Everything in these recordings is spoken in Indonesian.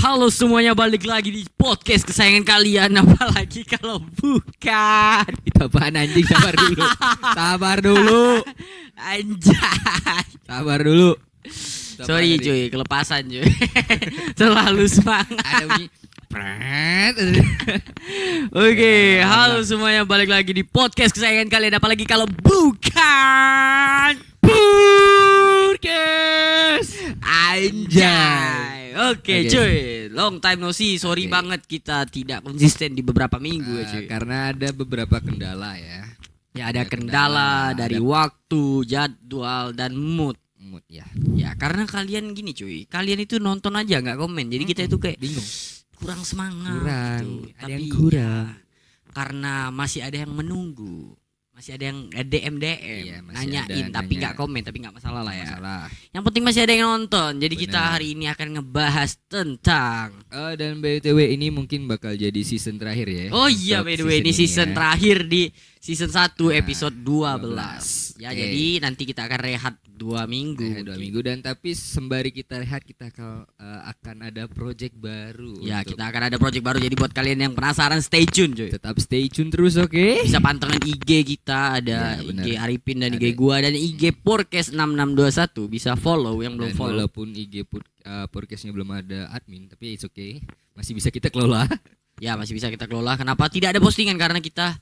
Halo semuanya, balik lagi di podcast kesayangan kalian. Apalagi kalau bukan Itu apaan anjing? Sabar dulu. Sabar dulu. Anjay. Sabar dulu. Sorry cuy, kelepasan cuy. Terlalu semangat. Ada bunyi pret. Oke, halo semuanya, balik lagi di podcast kesayangan kalian. Apalagi kalau bukan Podcast. Anjay. Oke Oke. cuy, long time no see. Sorry Oke. banget kita tidak konsisten di beberapa minggu ya cuy. Karena ada beberapa kendala ya. Ya ada ada kendala kendala, dari ada- waktu, jadwal, dan mood. Mood ya. Ya karena kalian gini cuy, kalian itu nonton aja nggak komen. Jadi kita itu kayak Bingung. kurang semangat Kurang. gitu. Ada Tapi yang kurang. ya, karena masih ada yang menunggu. Masih ada yang DM Iya, masih nanyain ada tapi nanya. nggak komen, tapi nggak masalah lah ya. Masalah. Yang penting masih ada yang nonton. Jadi kita Benar. hari ini akan ngebahas tentang Dan BTW ini mungkin bakal jadi season terakhir ya. Oh iya, Untuk by the way ini season ya. terakhir di season 1 Nah, episode 12. Ya Oke. jadi nanti kita akan rehat 2 minggu. Nah, 2 minggu, dan tapi sembari kita rehat kita akan ada project baru. Ya untuk- kita akan ada project baru. Jadi buat kalian yang penasaran, stay tune cuy. tetap stay tune terus, oke? Bisa pantengin IG kita, ada Ya, benar. IG Arifin dan Ada. IG gua dan IG Podcast 6621. Bisa follow yang belum Dan follow. walaupun IG podcastnya belum ada admin, tapi it's okay, masih bisa kita kelola. Ya masih bisa kita kelola. Kenapa tidak ada postingan? Karena kita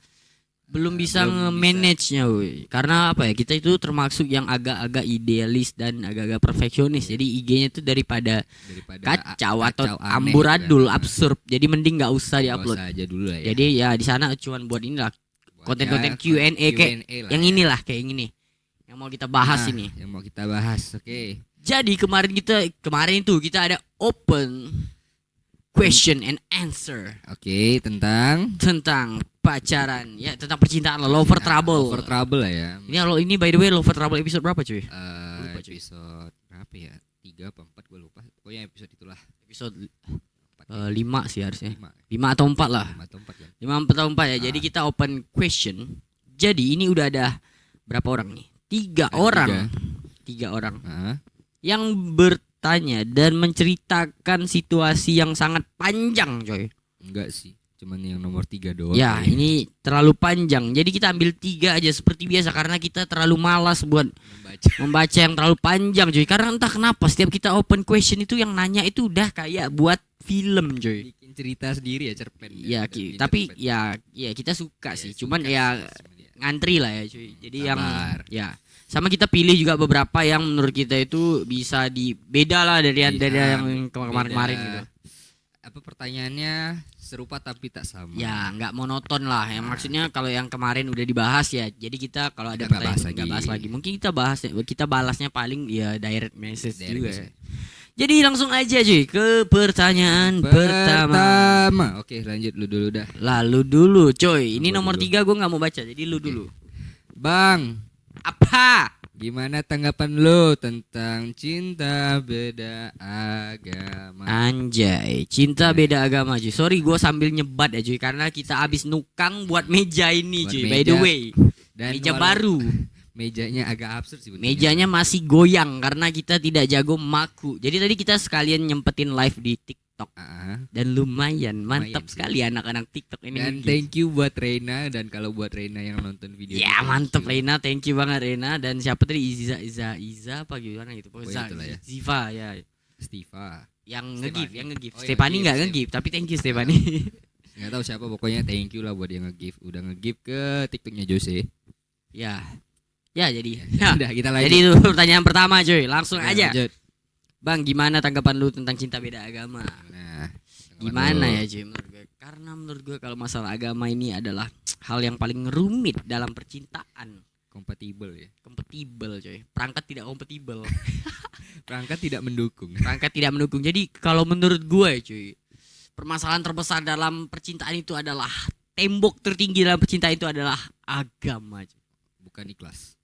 belum bisa belum nge-manage-nya woy. Karena apa ya? Kita itu termasuk yang agak-agak idealis dan agak-agak perfeksionis. Jadi IG-nya itu daripada kacau atau aneh amburadul, gitu kan. absurd. Jadi mending nggak usah Nggak diupload. usah aja dulu lah ya. Jadi ya di sana cuman buat inilah Buat konten-konten ya, Q&A kayak lah yang ya. inilah, kayak yang ini. Yang mau kita bahas Nah, ini. yang mau kita bahas, oke. Jadi kemarin itu kita ada open question and answer Oke, tentang tentang pacaran, ya tentang percintaan lah, lover trouble. Over trouble lah ya. Ini by the way lover trouble episode berapa cuy? Lupa, cuy. Episode berapa ya? 3 apa 4 gue lupa. Pokoknya episode itulah. Episode 4, 5 sih harusnya. 5. 5 atau 4 lah. 5 atau 4 kan. 5 atau 4 ya. Jadi kita open question. Jadi ini udah ada berapa orang nih? 3 Ada orang. 3 orang Heeh. yang bertanya dan menceritakan situasi yang sangat panjang coy. Enggak sih, cuman yang nomor 3 doang. Ya kali. ini terlalu panjang. Jadi kita ambil 3 aja seperti biasa. Karena kita terlalu malas buat membaca yang terlalu panjang coy. Karena entah kenapa setiap kita open question itu yang nanya itu udah kayak buat film coy. bikin cerita sendiri ya, cerpen. Ya Bikin tapi cerpen. ya kita suka sih. Ya, Cuman suka ya sih sama dia. ngantri lah ya cuy. Jadi yang Sabar. ya sama kita pilih juga beberapa yang menurut kita itu bisa beda lah dari Iya, yang kemarin-kemarin beda. gitu. Apa pertanyaannya serupa tapi tak sama. Ya nggak monoton lah. Yang maksudnya kalau yang kemarin udah dibahas ya. Jadi kita kalau ada Kita nggak pertanyaan bahas nggak lagi. bahas lagi. Mungkin kita balasnya paling ya direct message Direct juga. message. Jadi langsung aja cuy ke pertanyaan pertama. Oke, lanjut lu dulu dah. Lalu dulu coy. Ini Gua nomor dulu. 3 gue nggak mau baca. Jadi lu dulu. Bang, Apa? gimana tanggapan lu tentang cinta beda agama? Anjay, cinta beda agama cuy. Sorry gue sambil nyebat ya cuy. Karena kita abis nukang buat meja ini Buat cuy. By meja. the way, Dan meja walau- baru. Mejanya agak absurd sih. bentuknya. Mejanya masih goyang karena kita tidak jago maku. Jadi tadi kita sekalian nyempetin live di TikTok. Ah, Dan lumayan mantap Lumayan sih. sekali anak-anak TikTok ini. dan nge-give. thank you buat Reina, dan kalau buat Reina yang nonton video Ya ini, mantep thank you. Rena, thank you banget Rena. Dan siapa tadi Iza apa gimana gitu. Pokoknya itulah ya. Ziva ya. Stiva. Yang Stefani. nge-give, yang nge-give. Oh, yang Stefani nge-give, nggak Stef. nge-give, tapi thank you Stefani. Nggak tahu siapa, pokoknya thank you lah buat yang nge-give, udah nge-give ke TikToknya Jose. Ya. Ya jadi. Ya. Udah kita lanjut. Jadi itu pertanyaan pertama cuy. Langsung Oke, aja. lanjut. Bang, gimana tanggapan lu tentang cinta beda agama? Nah, Gimana ya cuy menurut gue? Karena menurut gue kalau masalah agama ini adalah hal yang paling rumit dalam percintaan. kompatibel ya. Kompatibel coy. Perangkat tidak kompatibel. Perangkat tidak mendukung. Perangkat tidak mendukung. Jadi kalau menurut gue cuy, permasalahan terbesar dalam percintaan itu adalah tembok tertinggi dalam percintaan itu adalah agama cuy. Bukan ikhlas.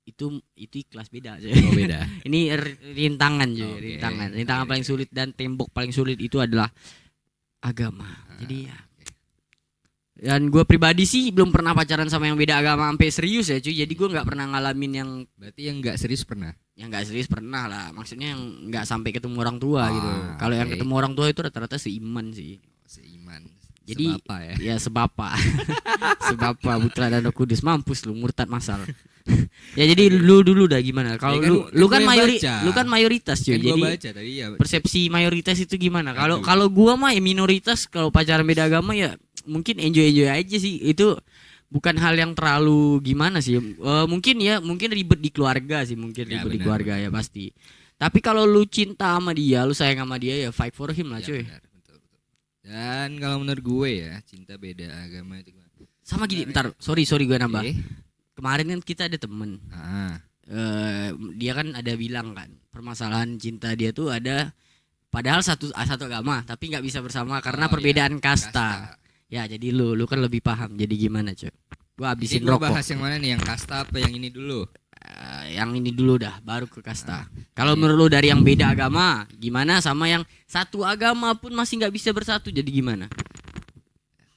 Itu ikhlas beda cuy. Oh, beda. Ini rintangan cuy, Oke. rintangan. Rintangan Oke. paling sulit dan tembok paling sulit itu adalah agama. Jadi ya. Dan gue pribadi sih belum pernah pacaran sama yang beda agama sampai serius ya cuy. Jadi gue nggak pernah ngalamin yang Berarti yang nggak serius pernah. yang nggak serius pernah lah. Maksudnya yang nggak sampai ketemu orang tua gitu. Kalau yang oke. ketemu orang tua itu rata-rata seiman sih. Seiman. Jadi Sebapa ya. ya sebapa. Sebapa Putra dan Roh Kudus, mampus lu murtad masal. Ya jadi lu dulu dah gimana? Kalau Ya kan- lu kan gua yang baca. lu kan mayoritas cuy. Kan gua Jadi baca tadi ya. persepsi mayoritas itu gimana? Kalau Aduh. kalau gua mah ya minoritas, kalau pacaran beda agama ya mungkin enjoy aja sih. Itu bukan hal yang terlalu gimana sih. Mungkin ribet di keluarga sih, mungkin Ya, ribet di benar, keluarga ya pasti. Tapi kalau lu cinta sama dia, lu sayang sama dia ya fight for him lah Ya, cuy. benar, betul. Dan kalau menurut gue ya, cinta beda agama itu gimana? Sama gini, bentar, sorry gue nambah. Oke. Kemarin kan kita ada temen, Ah, dia kan ada bilang kan permasalahan cinta dia tuh ada, padahal satu agama tapi nggak bisa bersama karena oh, perbedaan iya, kasta. Ya jadi lu kan lebih paham. Jadi gimana cuy? Gua Jadi habisin gua rokok. bahas yang mana nih, yang kasta apa yang ini dulu? Yang ini dulu dah, baru ke kasta. Kalau menurut lu dari yang beda agama gimana, sama yang satu agama pun masih nggak bisa bersatu, jadi gimana?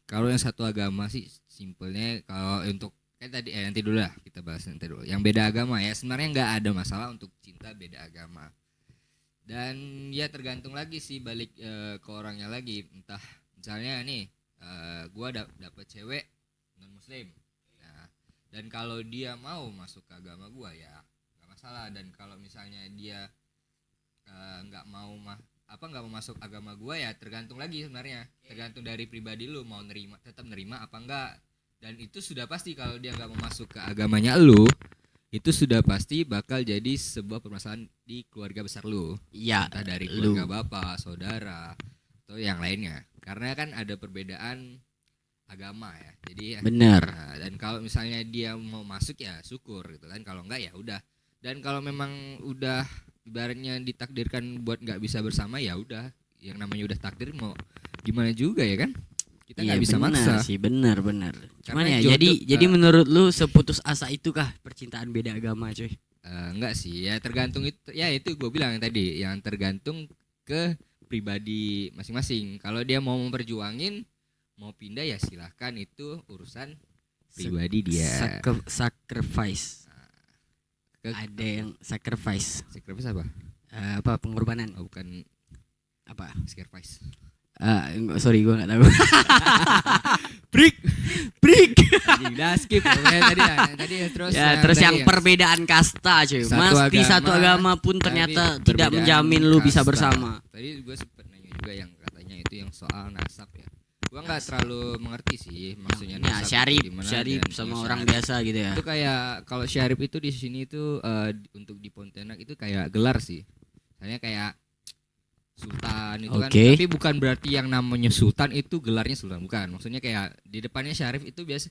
Kalau yang satu agama sih simpelnya, kalau untuk tadi nanti dulu lah kita bahas nanti dulu. Yang beda agama ya sebenarnya nggak ada masalah untuk cinta beda agama. Dan ya tergantung lagi sih, balik ke orangnya lagi. Entah misalnya nih gua dapet cewek non muslim. Nah, dan kalau dia mau masuk ke agama gua ya nggak masalah. Dan kalau misalnya dia nggak mau nggak mau masuk agama gua ya tergantung lagi sebenarnya. Tergantung dari pribadi lu mau tetap nerima apa enggak. Dan itu sudah pasti kalau dia nggak mau masuk ke agamanya lu, itu sudah pasti bakal jadi sebuah permasalahan di keluarga besar lu. Iya, Entah dari lu. keluarga bapak, saudara, atau yang lainnya. Karena kan ada perbedaan agama ya. Jadi Bener. nah, dan kalau misalnya dia mau masuk ya syukur gitu kan. Kalau enggak ya udah. Dan kalau memang udah ibaratnya ditakdirkan buat nggak bisa bersama ya udah. Yang namanya udah takdir, mau gimana juga ya kan. Kita nggak bisa bener maksa. sih, bener. Cuman Karena ya jodoh- jadi menurut lu seputus asa itukah percintaan beda agama cuy? Enggak sih, ya tergantung itu. Ya itu gue bilang tadi, yang tergantung ke pribadi masing-masing. Kalau dia mau memperjuangin, mau pindah ya silahkan, itu urusan pribadi dia. Sacrifice. Ke- Ada yang sacrifice. Sacrifice apa? Apa pengorbanan? Oh, bukan Apa? sacrifice. Sorry gue nggak tahu. Break. Break. Udah skip. Pokoknya tadi terus. Terus tadi yang perbedaan kasta cuy. Mesti satu agama pun ternyata tapi tidak perbedaan menjamin lu bisa kasta. bersama. Tadi gue sempet nanya juga yang katanya itu yang soal nasab ya. Gue nggak terlalu mengerti sih maksudnya Nah, nasab itu Syarif gimana, dan sama yang orang syarif. biasa gitu ya. Itu kayak kalau syarif itu di sini itu untuk di Pontianak itu kayak gelar sih. Misalnya kayak sultan itu kan, Oke. tapi bukan berarti yang namanya sultan itu gelarnya sultan, bukan. Maksudnya kayak di depannya syarif itu biasa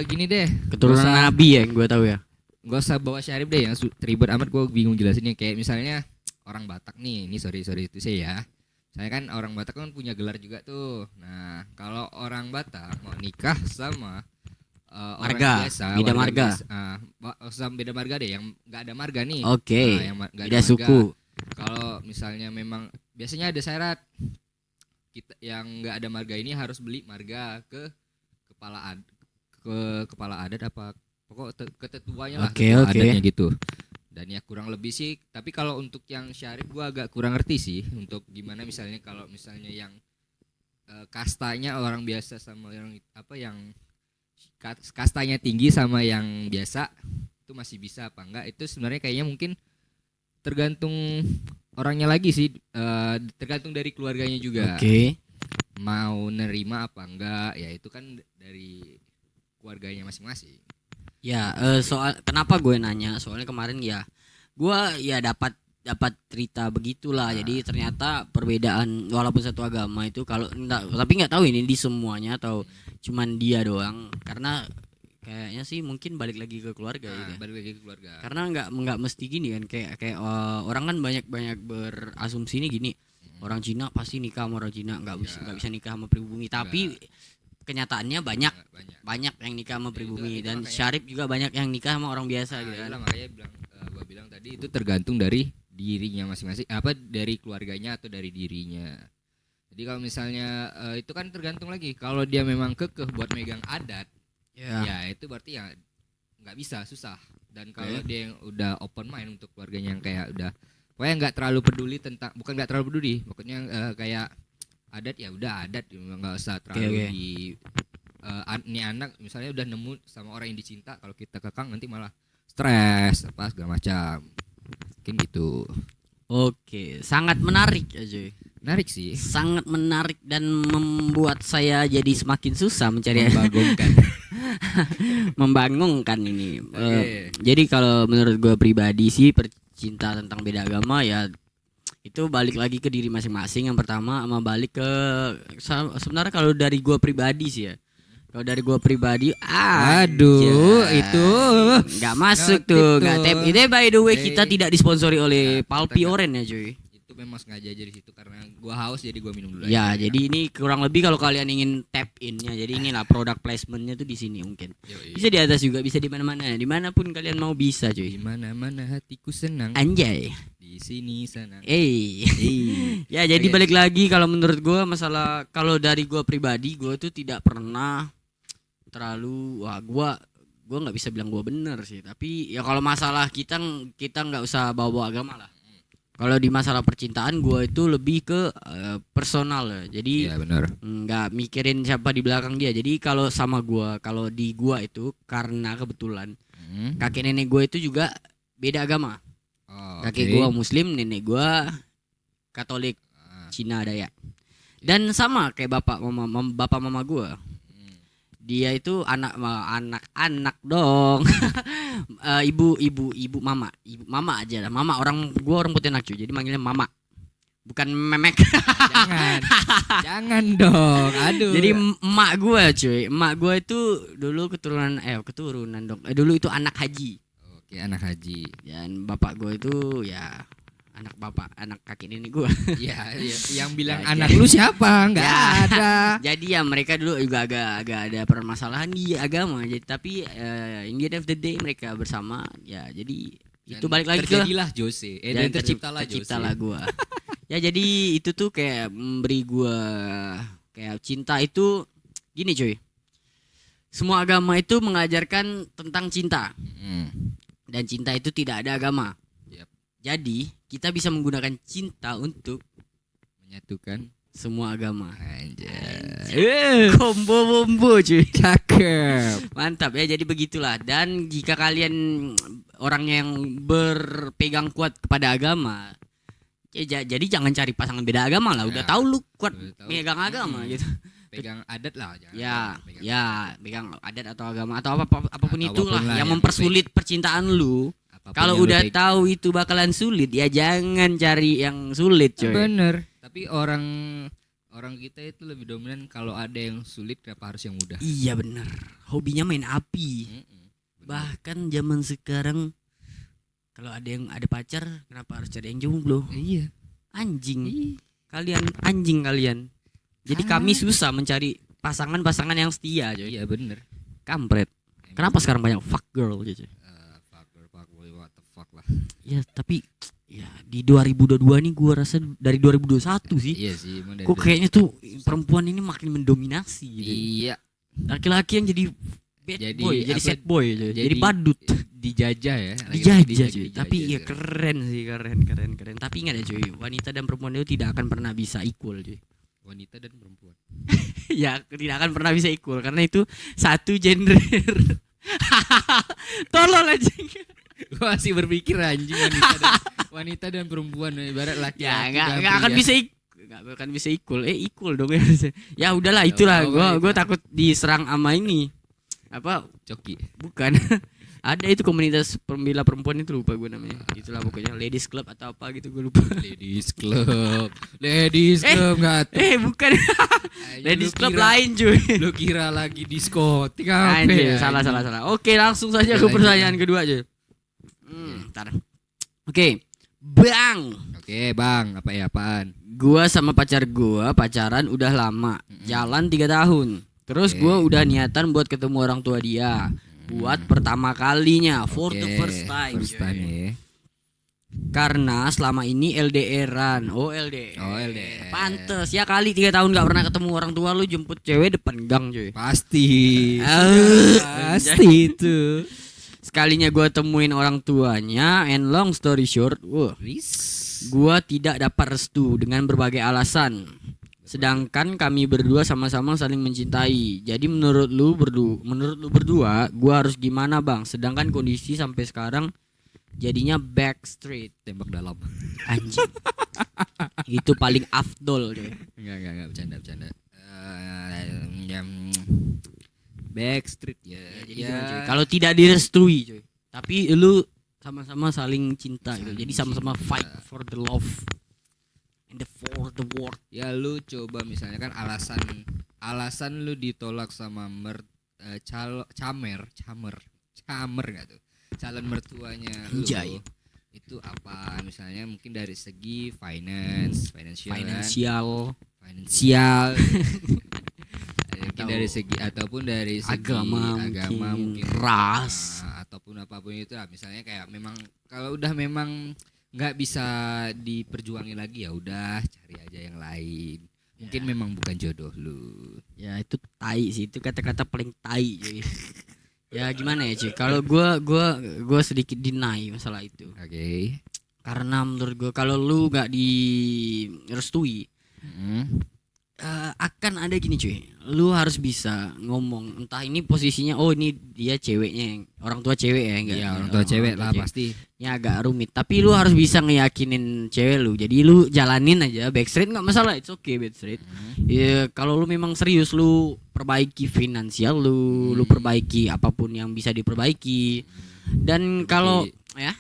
gini deh. Keturunan nggak usah- nabi ya yang gue tahu ya. Gak usah bawa syarif deh yang ribet amat, gue bingung jelasinnya. Kayak misalnya orang Batak nih, ini sorry itu saya ya. Saya kan orang Batak kan punya gelar juga tuh. Nah kalau orang Batak mau nikah sama Marga, orang biasa, beda warga marga. sama beda marga deh, yang nggak ada marga nih. Oke. Nah, yang nggak ada Beda marga. suku. Kalau misalnya memang biasanya ada syarat, kita yang nggak ada marga ini harus beli marga ke kepala adat apa pokok ketetuanya lah, Oke, ketua oke. adatnya gitu. Dan ya kurang lebih sih, tapi kalau untuk yang syarif gua agak kurang ngerti sih untuk gimana misalnya kalau misalnya yang kastanya orang biasa sama yang yang kastanya tinggi sama yang biasa itu masih bisa apa enggak, itu sebenarnya kayaknya mungkin tergantung orangnya lagi sih, tergantung dari keluarganya juga. Oke. Mau nerima apa enggak ya itu kan dari keluarganya masing-masing. Ya, soal kenapa gue nanya? Soalnya kemarin ya gue ya dapat cerita begitulah. Jadi ternyata perbedaan walaupun satu agama itu kalau tapi nggak tahu ini di semuanya atau cuman dia doang. Karena kayaknya sih mungkin balik lagi ke keluarga ya. Balik lagi ke keluarga. Karena nggak mesti gini kan, kayak orang kan banyak berasumsi nih gini. Orang Cina pasti nikah sama orang Cina, nggak bisa nikah sama pribumi. Tapi kenyataannya banyak yang nikah sama pribumi, itu dan makanya- syarif juga banyak yang nikah sama orang biasa gitu kan. Itulah makanya gua bilang tadi itu tergantung dari dirinya masing-masing, dari keluarganya atau dari dirinya. Jadi kalau misalnya itu kan tergantung lagi, kalau dia memang kekeh buat megang adat, ya itu berarti ya nggak bisa, susah. Dan kalau dia yang udah open mind untuk keluarganya yang kayak udah pokoknya nggak terlalu peduli tentang, bukan nggak terlalu peduli, pokoknya kayak adat ya udah adat, nggak usah terlalu di nih anak misalnya udah nemu sama orang yang dicinta, kalau kita kekang nanti malah stres apa segala macam, mungkin gitu. Oke, sangat menarik ya cuy. Menarik sih, Sangat menarik dan membuat saya jadi semakin susah mencari membagongkan. membangongkan ini. Oke. Jadi kalau menurut gue pribadi sih, percinta tentang beda agama ya itu balik lagi ke diri masing-masing yang pertama, sama balik ke sebenarnya kalau dari gue pribadi sih ya. Kalau dari gue pribadi, Aduh, itu nggak masuk nggak tuh, gitu. nggak tap. Ini by the way kita Eh, tidak disponsori oleh nggak, Palpi kita nggak. Oren ya cuy. itu memang sengaja aja di situ karena gua haus jadi gua minum dulu Ya, aja. jadi ini kurang lebih kalau kalian ingin tap innya, jadi inilah produk placementnya tuh di sini mungkin. Yoi. Bisa di atas juga, bisa di mana-mana, dimanapun kalian mau bisa Di cuy. mana-mana hatiku senang, Anjay. di sini sana. Ya jadi balik lagi kalau menurut gue masalah, kalau dari gue pribadi gue tuh tidak pernah terlalu gue nggak bisa bilang gue bener sih, tapi ya kalau masalah kita nggak usah bawa agama lah. Kalau di masalah percintaan gue itu lebih ke personal ya. Jadi Iya benar. nggak mikirin siapa di belakang dia. Jadi kalau sama gue, kalau di gue itu karena kebetulan kakek nenek gue itu juga beda agama. Oh, Kakek gue Muslim, nenek gue Katolik Cina Dayak. Dan sama kayak bapak mama gue. Dia itu anak dong. Ibu mama aja lah. Mama, orang Pontianak cuy. Jadi manggilnya mama. Bukan memek. Jangan dong. Aduh. Jadi emak gue cuy. Emak gue itu dulu keturunan dong. Dulu itu anak haji. Oke, anak haji. Dan bapak gue itu ya anak kakek nenek gue. Iya, yang bilang Ya, anak lu siapa? Enggak Ya. ada. Jadi ya mereka dulu juga agak ada permasalahan di agama. Jadi tapi in the end of the day mereka bersama ya. Jadi itu balik lagi ke terjadilah Jose. Dan terciptalah Jose. gua. Ya jadi itu tuh kayak memberi gua kayak cinta itu gini cuy. Semua agama itu mengajarkan tentang cinta. Dan cinta itu tidak ada agama. Yep. Jadi kita bisa menggunakan cinta untuk Menyatukan semua agama. anjay. Combo cuy. Cakep. Mantap ya, jadi begitulah. Dan jika kalian orangnya yang berpegang kuat kepada agama, jadi jangan cari pasangan beda agama lah. Udah Ya, tahu lu kuat udah tahu. pegang agama gitu. Pegang adat lah jangan. Pegang adat atau agama atau apapun Atau itulah apapun lah yang yang mempersulit percintaan lu. Apapun Kalau yang lu udah pegang. tahu itu bakalan sulit, ya jangan cari yang sulit coy. Bener. Tapi orang kita itu lebih dominan kalau ada yang sulit kenapa harus yang mudah. Iya bener. Hobinya main api. Bener. Bahkan zaman sekarang kalau ada pacar, kenapa harus cari yang jomblo? Iya. Anjing. Kalian anjing kalian. Jadi kami susah mencari pasangan yang setia, coy. Iya bener. Kampret. Kenapa sekarang banyak fuck girl gitu? Fuck boy, what the fuck lah. Ya, tapi ya di 2022 nih gua rasa dari 2021 sih. Iya sih. emang dari- Kok kayaknya tuh perempuan ini makin mendominasi gitu. Iya. Laki-laki yang jadi bad Jadi boy, jadi apa- sad boy gitu. Jadi badut. Dijajah ya. Dijajah cuy. Tapi ya sekarang. keren sih, keren. Tapi ingat ya cuy, wanita dan perempuan itu tidak akan pernah bisa equal cuy. Wanita dan perempuan. Ya tidak akan pernah bisa equal karena itu satu gender. Tolol anjing. Gua masih berpikir anjing wanita dan perempuan ibarat laki. Ya nggak akan bisa equal. Equal dong ya. Ya udahlah itulah. Gue takut diserang sama ini. Apa? Coki. Bukan. Ada itu komunitas pembela perempuan itu, lupa gue namanya. Itulah pokoknya ladies club atau apa gitu gue lupa. Ladies club nggak tuh. Bukan. Ladies club lain cuy. Lu kira lagi diskotik apa? Anjir, ya, salah. anjing? Oke, langsung saja ke Lanjut. pertanyaan kedua aja. Ntar. Oke, Bang. Oke bang, apa ya apaan? Gua sama pacar gua pacaran udah lama, jalan 3 tahun. Terus Oke. gua udah niatan buat ketemu orang tua dia, buat pertama kalinya, for the Oke, first time. First cuy. time ya. Karena selama ini LDRan. LDR. Oh, LDR. Pantes ya kali 3 tahun gak pernah ketemu orang tua lu, jemput cewek depan gang cuy. Pasti. Ah, Pasti itu. sekalinya gua temuin orang tuanya, and long story short, gua tidak dapat restu dengan berbagai alasan. Sedangkan kami berdua sama-sama saling mencintai. Jadi menurut lu berdua, gua harus gimana, Bang? Sedangkan kondisi sampai sekarang jadinya backstreet. Tembak dalam. Anjing. Itu paling afdol, coy. Enggak bercanda. Backstreet ya. Jadi gimana, coy? Kalau tidak direstui, coy. Tapi lu sama-sama saling cinta gitu. Jadi sama-sama fight for the love and for the world. Ya lu coba misalnya kan alasan lu ditolak sama camer gak tuh? Calon mertuanya lu. Anjay. Itu apa? Misalnya mungkin dari segi financial. Mungkin dari segi ataupun dari segi agama mungkin ras ataupun apapun itu lah. Misalnya kayak memang kalau udah memang nggak bisa diperjuangin lagi ya udah cari aja yang lain. Mungkin memang bukan jodoh lu. Ya itu tai sih, itu kata-kata paling tai cuy. Ya gimana ya cuy, kalau gua sedikit deny masalah itu. Oke. Karena menurut gua kalau lu nggak direstui, akan ada gini cuy, lu harus bisa ngomong, entah ini posisinya ini dia ceweknya, orang tua cewek ya enggak? Iya, orang tua cewek lah pasti. Ya agak rumit, tapi lu harus bisa ngeyakinin cewek lu. Jadi lu jalanin aja backstreet nggak masalah, it's okay backstreet. Ya kalau lu memang serius, lu perbaiki finansial lu perbaiki apapun yang bisa diperbaiki. Dan kalau ya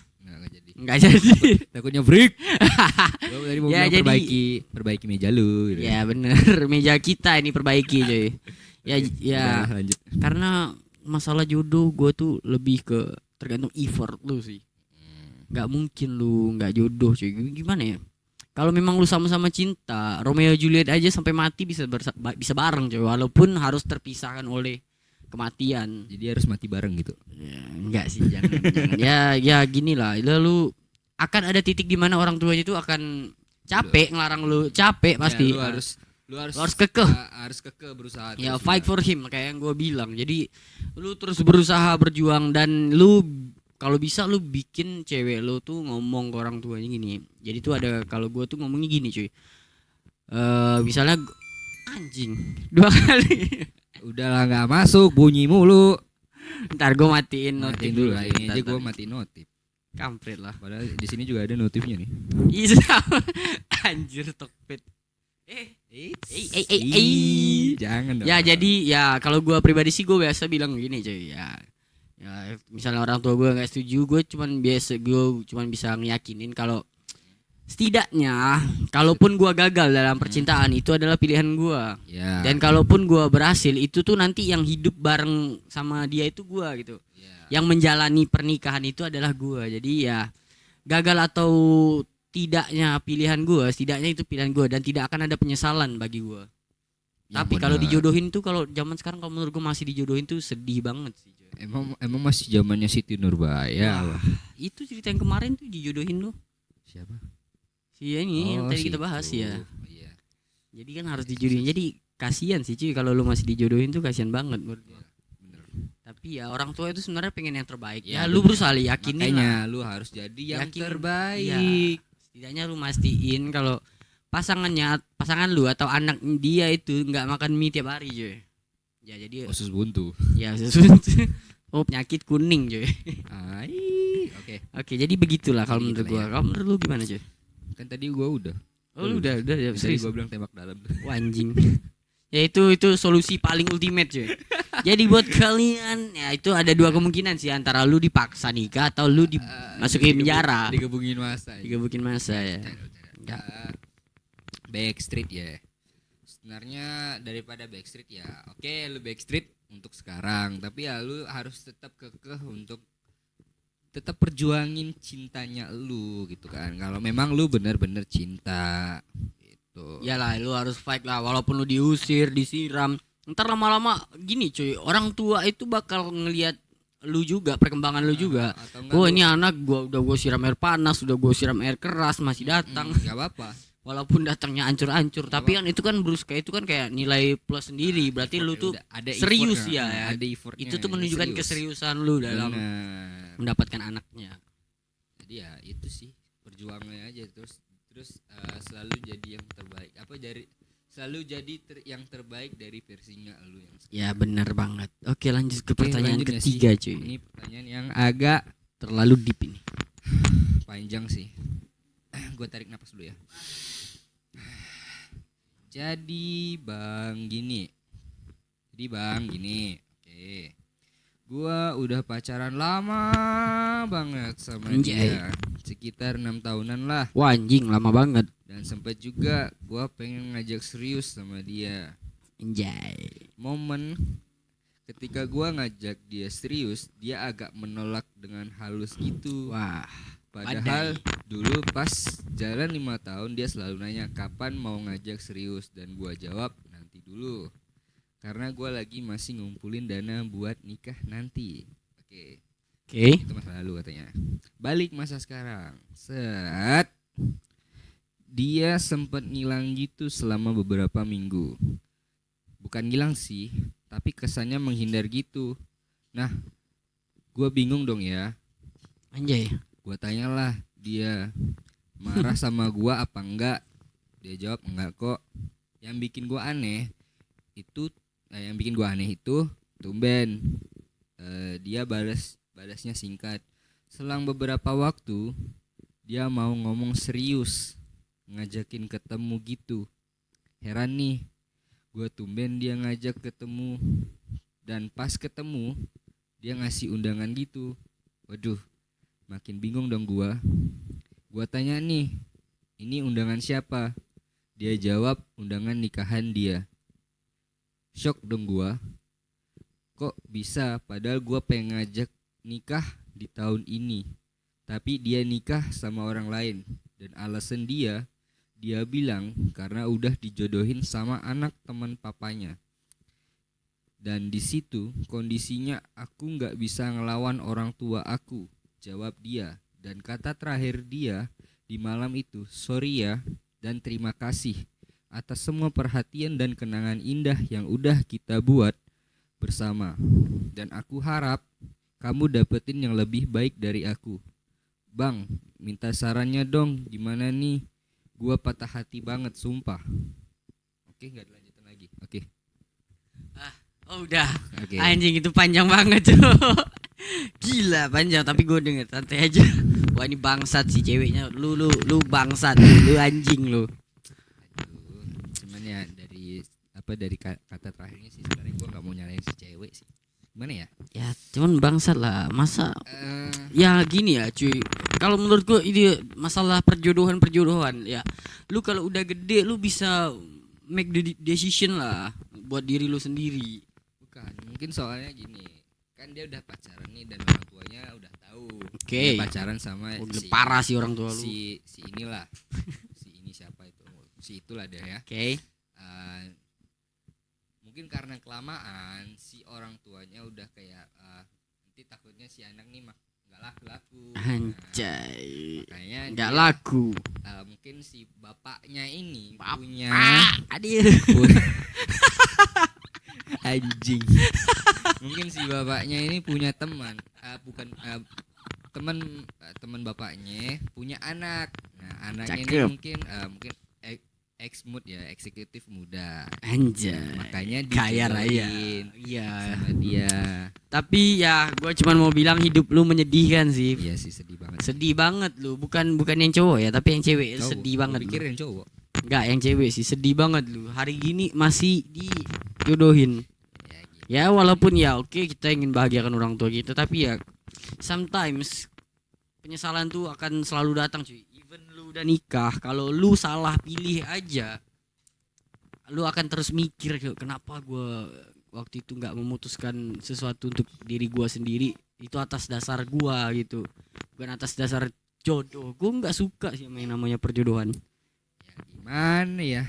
nggak jadi takutnya break. Tadi mau ya, bilang jadi, perbaiki meja lu gitu. Ya bener, meja kita ini perbaiki cuy. Ya lanjut. Karena masalah jodoh gue tuh lebih ke tergantung effort lu sih. Nggak mungkin lu nggak jodoh cuy. Gimana ya, kalau memang lu sama-sama cinta, Romeo Juliet aja sampai mati bisa bareng cuy, walaupun harus terpisahkan oleh kematian. Jadi harus mati bareng gitu. Ya, enggak sih, jangan. Ya gini lah, lu akan ada titik di mana orang tuanya itu akan capek ngelarang lu, capek pasti. Ya, lu harus kekeh. Harus kekeh berusaha. Ya fight for him kayak yang gue bilang. Jadi lu terus berusaha berjuang, dan lu kalau bisa lu bikin cewek lu tuh ngomong ke orang tuanya gini. Jadi tuh ada, kalau gue tuh ngomongnya gini cuy. Misalnya anjing 2 kali. Udahlah nggak masuk, bunyi mulu. Ntar gue matiin notif dulu lah, ini aja gue matiin notif. Kampret lah. Padahal di sini juga ada notifnya nih. Iya. Anjir Tokped. Jangan dong. Ya jadi ya kalau gue pribadi sih gue biasa bilang gini cuy ya. Ya misalnya orang tua gue nggak setuju, gue cuman bisa ngeyakinin kalau setidaknya kalaupun gua gagal dalam percintaan itu adalah pilihan gua. Dan kalaupun gua berhasil, itu tuh nanti yang hidup bareng sama dia itu gua gitu. Yang menjalani pernikahan itu adalah gua. Jadi ya gagal atau tidaknya pilihan gua, setidaknya itu pilihan gua dan tidak akan ada penyesalan bagi gua. Tapi kalau dijodohin tuh, kalau zaman sekarang kalau menurut gua masih dijodohin tuh sedih banget sih. Emang masih zamannya Siti Nurbaya. Itu cerita yang kemarin tuh dijodohin tuh. Siapa? Iya ini yang tadi kita bahas ya. Iya. Jadi kan harus dijodohin. Jadi kasihan sih cuy kalau lu masih dijodohin tuh, kasihan banget menurut gua. Bener. Tapi ya orang tua itu sebenarnya pengen yang terbaik. Ya lu berusaha yakinin. Makanya lu harus jadi yang terbaik. Ya, setidaknya lu mastiin kalau pasangan lu atau anak dia itu nggak makan mie tiap hari cuy. Ya jadi usus buntu. Ya usus buntu. Oh penyakit kuning cuy. Oke, jadi begitulah kalau menurut gua. Kalau menurut lu gimana cuy? Kan tadi gua udah. Oh lu udah ya. Tadi gua bilang tembak dalam. Wah, anjing. Ya itu solusi paling ultimate cuy. Jadi buat kalian ya itu ada 2 kemungkinan sih, antara lu dipaksa nikah atau lu dimasukin penjara. Digebukin masa ya. Backstreet ya. Sebenarnya daripada backstreet ya. Oke, lu backstreet untuk sekarang, tapi ya lu harus tetap kekeh untuk tetap perjuangin cintanya lu gitu kan. Kalau memang lu benar-benar cinta gitu. Yalah, lu harus fight lah, walaupun lu diusir, disiram. Ntar lama-lama gini cuy, orang tua itu bakal ngelihat lu juga, perkembangan lu juga. Oh ini anak gua udah siram air panas, udah gua siram air keras masih datang. Enggak apa-apa. walaupun datangnya ancur-ancur, tapi kan itu kan Bruska itu kan kayak nilai plus sendiri, berarti lu tuh ada serius effortnya, ya. ada effortnya, Itu tuh menunjukkan serius. keseriusan lu dalam Benar. mendapatkan anaknya. Jadi ya itu sih perjuangannya aja, terus selalu jadi yang terbaik, selalu jadi yang terbaik dari versinya lu yang sekarang. Ya benar banget. Oke, lanjut ke Oke, pertanyaan lanjut nggak ketiga sih? cuy. Ini pertanyaan yang agak Terlalu deep ini. panjang sih. Gue tarik napas dulu ya. Jadi bang gini. Oke. Gua udah pacaran lama banget sama Anjay. dia. Sekitar 6 tahunan lah. Wah anjing lama banget. Dan sempat juga gua pengen ngajak serius sama dia. Anjay. Momen ketika gua ngajak dia serius, dia agak menolak dengan halus gitu. Wah. Padahal dulu pas jalan 5 tahun dia selalu nanya kapan mau ngajak serius, dan gua jawab nanti dulu. Karena gua lagi masih ngumpulin dana buat nikah nanti. Oke. Itu masa lalu katanya. Balik masa sekarang. Dia sempat ngilang gitu selama beberapa minggu. Bukan ngilang sih, tapi kesannya menghindar gitu. Nah, gua bingung dong ya. Anjay. Gua tanyalah dia marah sama gua apa enggak. Dia jawab enggak kok. Yang bikin gua aneh itu tumben dia balasnya singkat. Selang beberapa waktu dia mau ngomong serius, ngajakin ketemu gitu. Heran nih, gua tumben dia ngajak ketemu, dan pas ketemu dia ngasih undangan gitu. Waduh, makin bingung dong gua. Gua tanya nih, ini undangan siapa? Dia jawab undangan nikahan dia. Shock dong gua. Kok bisa, padahal gua pengen ngajak nikah di tahun ini, tapi dia nikah sama orang lain. Dan alasan dia bilang karena udah dijodohin sama anak teman papanya. Dan di situ kondisinya aku nggak bisa ngelawan orang tua aku, jawab dia. Dan kata terakhir dia di malam itu, sorry ya dan terima kasih atas semua perhatian dan kenangan indah yang udah kita buat bersama. Dan aku harap kamu dapetin yang lebih baik dari aku. Bang, minta sarannya dong, gimana nih? Gua patah hati banget, sumpah. Oke, gak ada lanjutan lagi. Oke. Oh udah. Oke. Anjing itu panjang banget tuh. Gila panjang, tapi gue denger santai aja. Wah ini bangsat sih ceweknya. Lu bangsat. Lu anjing lu. Aduh, cuman ya dari kata terakhirnya sih sebenarnya gue nggak mau nyalain si cewek sih. Gimana ya? Ya cuman bangsat lah. Masa ya gini ya cuy. Kalau menurut gue ini masalah perjodohan ya. Lu kalau udah gede lu bisa make the decision lah buat diri lu sendiri. Bukan, mungkin soalnya gini. Kan dia udah pacaran nih dan orang tuanya udah tahu. Oke. Dia pacaran sama Parah sih orang tua lu. Si inilah. Si ini siapa itu? Si itulah dia ya. Oke. Mungkin karena kelamaan si orang tuanya udah kayak nanti takutnya si anak nih nggak laku. Anjay. Makanya nggak dia, laku. Mungkin si bapaknya ini punya Aduh. anjing. Mungkin si bapaknya ini punya teman, teman bapaknya punya anak. Nah, anaknya ini Cakep. mungkin eksekutif muda. Anjay. Makanya Kaya raya. dijodohin Iya. sama dia. Tapi ya gue cuma mau bilang hidup lu menyedihkan sih. Iya sih, sedih banget. Sedih banget lu. Bukan yang cowok ya, tapi yang cewek Cowok. sedih banget. Gua pikir yang cowok. Enggak, yang cewek sih sedih banget lu. Hari gini masih dijodohin. Ya, gitu. Ya walaupun ya oke kita ingin bahagiakan orang tua kita, tapi ya sometimes penyesalan tuh akan selalu datang cuy. Even lu udah nikah, kalau lu salah pilih aja, lu akan terus mikir kenapa gue waktu itu nggak memutuskan sesuatu untuk diri gue sendiri, itu atas dasar gue gitu, bukan atas dasar jodoh. Gue nggak suka sih sama yang namanya perjodohan. Ya gimana ya?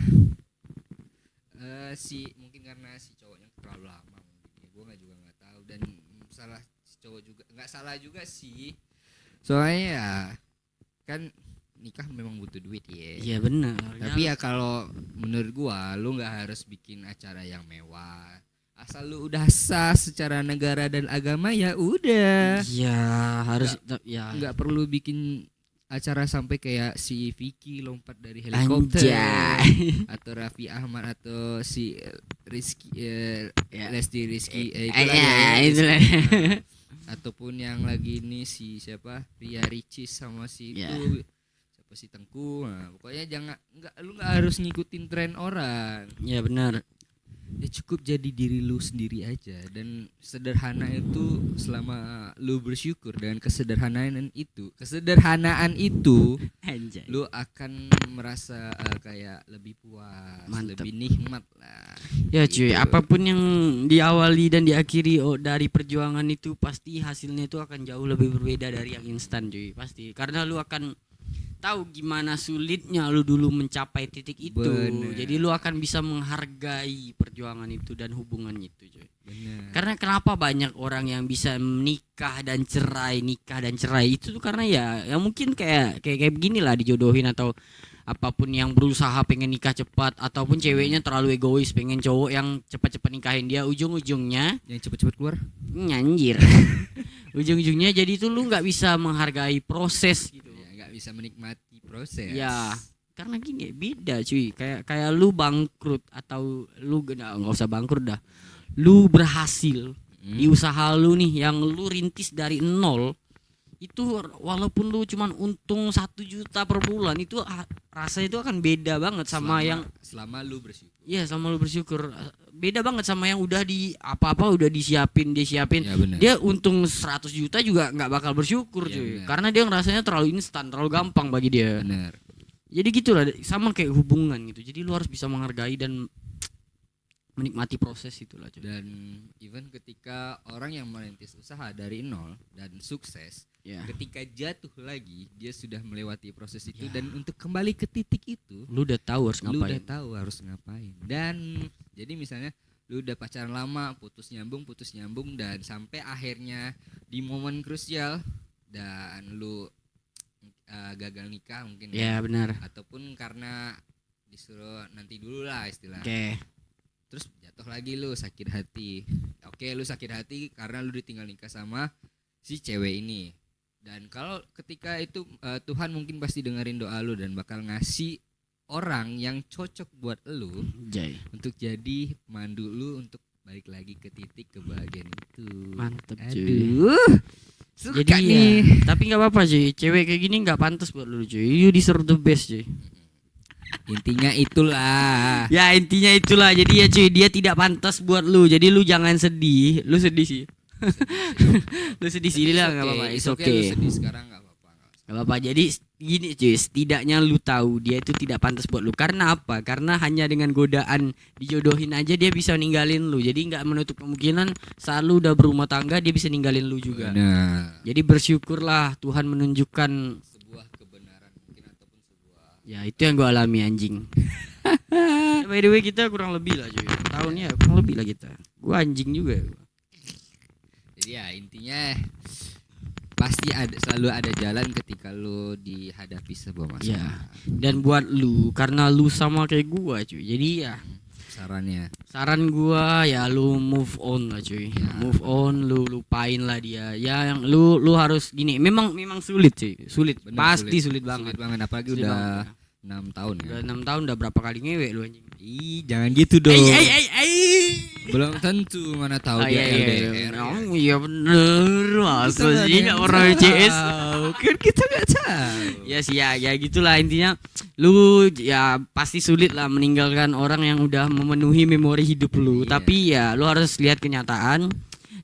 Mungkin karena si cowoknya terlalu lama mungkin ya, gue nggak tahu. Dan salah si cowok juga, nggak salah juga sih, soalnya ya kan nikah memang butuh duit ya. Iya benar. Tapi ya kalau menurut gua lu nggak harus bikin acara yang mewah. Asal lu udah sah secara negara dan agama ya udah. Iya harus ya. Nggak perlu bikin acara sampai kayak si Vicky lompat dari helikopter Anjay. atau Raffi Ahmad atau si Rizky Ya. Lesti Rizky Ya, ya, itulah. ataupun yang lagi ini si siapa Ria Ricis sama si Ya. itu siapa si Tengku. Nah, pokoknya lu nggak harus ngikutin tren orang. Ya benar. Ya cukup jadi diri lu sendiri aja, dan sederhana itu selama lu bersyukur dengan kesederhanaan itu Anjay. lu akan merasa kayak lebih puas, Mantep. lebih nikmat lah. Ya cuy, Gitu. apapun yang diawali dan diakhiri dari perjuangan itu pasti hasilnya itu akan jauh lebih berbeda dari yang instan cuy, pasti. Karena lu akan tahu gimana sulitnya lu dulu mencapai titik itu. Bener. Jadi lu akan bisa menghargai perjuangan itu dan hubungan itu cuy. Bener. Karena kenapa banyak orang yang bisa nikah dan cerai itu tuh karena ya mungkin kayak beginilah dijodohin atau apapun, yang berusaha pengen nikah cepat ataupun ceweknya terlalu egois pengen cowok yang cepat-cepat nikahin dia, ujung-ujungnya Yang cepet-cepet keluar. nyanjir. Ujung-ujungnya jadi tuh lu nggak bisa menghargai proses gitu. Ya, nggak bisa menikmati proses. Ya karena gini beda cuy, kayak lu bangkrut atau lu nggak usah bangkrut dah, lu berhasil di usaha lu nih yang lu rintis dari nol itu, walaupun lu cuman untung 1 juta per bulan itu rasanya itu akan beda banget sama selama lu bersyukur. Iya sama lu bersyukur, beda banget sama yang udah di apa-apa udah disiapin Ya, bener. dia untung 100 juta juga nggak bakal bersyukur Ya, cuy, bener. karena dia ngerasanya terlalu instan, terlalu gampang bagi dia. Bener. Jadi gitulah sama kayak hubungan gitu, jadi lu harus bisa menghargai dan menikmati proses itulah cuy. Dan even ketika orang yang merintis usaha dari nol dan sukses, Ya. ketika jatuh lagi dia sudah melewati proses itu, Ya. dan untuk kembali ke titik itu Lu udah tahu harus lu ngapain. udah tahu harus ngapain. Dan jadi misalnya lu udah pacaran lama, putus nyambung dan sampai akhirnya di momen krusial dan lu gagal nikah mungkin Ya benar. ataupun karena disuruh nanti dulu lah istilah. Oke. Terus jatuh lagi lu sakit hati. Oke, lu sakit hati karena lu ditinggal nikah sama si cewek ini. Dan kalau ketika itu Tuhan mungkin pasti dengerin doa lu dan bakal ngasih orang yang cocok buat lu Jay. untuk jadi mandu lu untuk balik lagi ke titik kebahagiaan itu. Mantep cuy. Aduh. Suka Jadi nih. ya, tapi nggak apa-apa cuy, cewek kayak gini nggak pantas buat lu cuy. You deserve the best cuy. Intinya itulah. Ya intinya itulah. Jadi ya cuy, dia tidak pantas buat lu. Jadi lu jangan sedih. Lu sedih sih. Lu sedih sih lah nggak apa-apa. It's Lu okay. sedih sekarang nggak apa-apa. Gak apa-apa. Jadi gini cuy, setidaknya lu tahu dia itu tidak pantas buat lu. Karena apa? Karena hanya dengan godaan dijodohin aja dia bisa ninggalin lu. Jadi nggak menutup kemungkinan saat lu udah berumah tangga dia bisa ninggalin lu juga. Nah, Jadi bersyukurlah Tuhan menunjukkan. sebuah kebenaran mungkin ataupun sebuah Ya itu yang gue alami anjing. Ya, by the way kita kurang lebih lah cuy. Tahunnya kurang lebih lah kita. Gue anjing juga. Jadi ya intinya pasti selalu ada jalan ketika lu dihadapi sebuah masalah. Ya. Dan buat lu, karena lu sama kayak gua cuy. Jadi ya Sarannya saran gua ya lu move on lah cuy. Move on, lu lupain lah dia. Ya yang lu harus gini. Memang sulit cuy. Sulit. Bener, Pasti sulit banget. Sulit banget apalagi Sulit udah banget. 6 tahun ya. Udah 6 tahun udah berapa kali ngewe lu anjing. Ih, jangan gitu dong. Belum tentu, mana tahu Oh, dia iya, LDR. Oh, iya bener. Masa sih nggak orang CS? Kan kita nggak tahu. Ya sih ya gitulah intinya. Lu ya pasti sulit lah meninggalkan orang yang udah memenuhi memori hidup lu. Iya. Tapi ya lu harus lihat kenyataan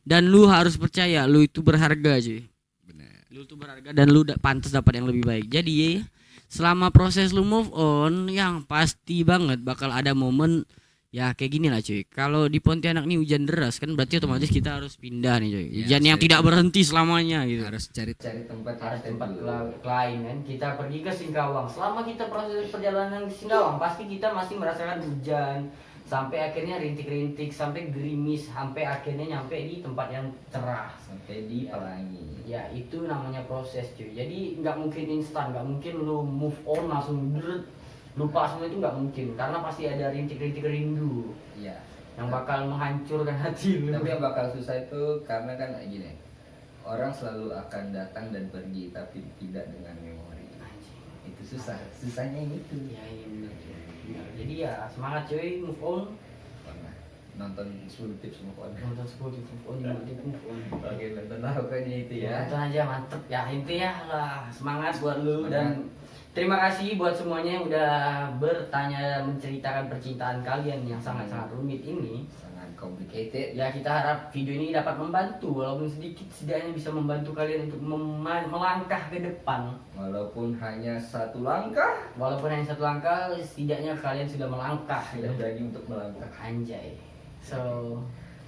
dan lu harus percaya lu itu berharga cuy. Benar. Lu tuh berharga dan lu pantas dapat yang lebih baik. Jadi ya, selama proses lu move on yang pasti banget bakal ada momen ya kayak gini lah cuy. Kalau di Pontianak nih hujan deras kan berarti otomatis kita harus pindah nih cuy. Ya, Hujan yang saya tidak berhenti selamanya gitu. Harus cari Tempat lain kan. Kita pergi ke Singkawang. Selama kita proses perjalanan ke Singkawang pasti kita masih merasakan hujan, sampai akhirnya rintik-rintik, sampai gerimis, sampai akhirnya nyampe di tempat yang cerah. Sampai di pelangi. Ya itu namanya proses cuy. Jadi nggak mungkin instan, nggak mungkin lu move on langsung lupa semua, itu nggak mungkin, karena pasti ada rintik-rintik rindu Iya. yang bakal menghancurkan hati lu. Tapi yang bakal susah itu karena kan gini, orang selalu akan datang dan pergi tapi tidak dengan memori. Anjing. Itu susahnya itu. Ya iya benar. Benar. Jadi ya semangat cuy, move on. Pernah nonton 10 tips move on. Nonton 10 move on, 5 tips move on. Oke, nonton lah pokoknya itu ya. Nonton aja mantep ya, intinya lah semangat buat lu. Dan terima kasih buat semuanya yang udah bertanya, menceritakan percintaan kalian yang sangat-sangat rumit ini. Sangat complicated. Ya kita harap video ini dapat membantu, walaupun sedikit setidaknya bisa membantu kalian untuk melangkah ke depan. Walaupun hanya satu langkah, Walaupun hanya satu langkah, setidaknya kalian sudah melangkah. sudah berani untuk melangkah. Anjay. So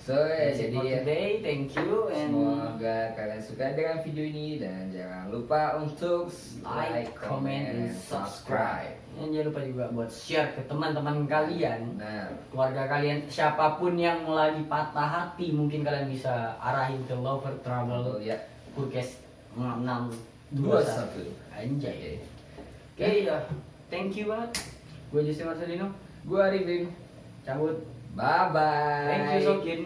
Ya, that's it jadi for ya, today. Thank you and semoga kalian suka dengan video ini dan jangan lupa untuk like, comment, and subscribe. Dan jangan lupa juga buat share ke teman-teman kalian, Nah, keluarga kalian, siapapun yang lagi patah hati, mungkin kalian bisa arahin ke Lover Travel ya Podcast 6621. 21. Anjay. Oke ya, thank you banget. Gue Jesse Marcelino, Gua Arifin. cabut. Bye bye. Thank you Sokin.